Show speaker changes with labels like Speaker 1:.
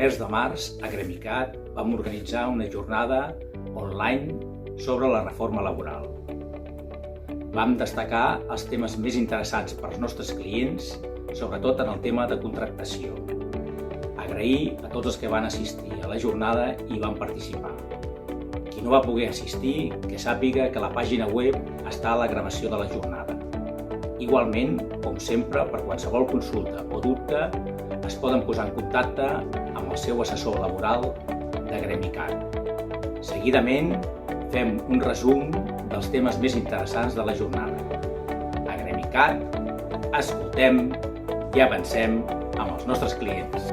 Speaker 1: mes de març, a Gremicat, vam organitzar una jornada online sobre la reforma laboral. Vam destacar els temes més interessants per als nostres clients, sobretot en el tema de contractació. Agrair a tots els que van assistir a la jornada i van participar. Qui no va poder assistir, que sàpiga que a la pàgina web està la gravació de la jornada. Igualment, com sempre, per qualsevol consulta o dubte, es poden posar en contacte amb el seu assessor laboral de Gremicat. Seguidament, fem un resum dels temes més interessants de la jornada. A Gremicat, escoltem i avancem amb els nostres clients.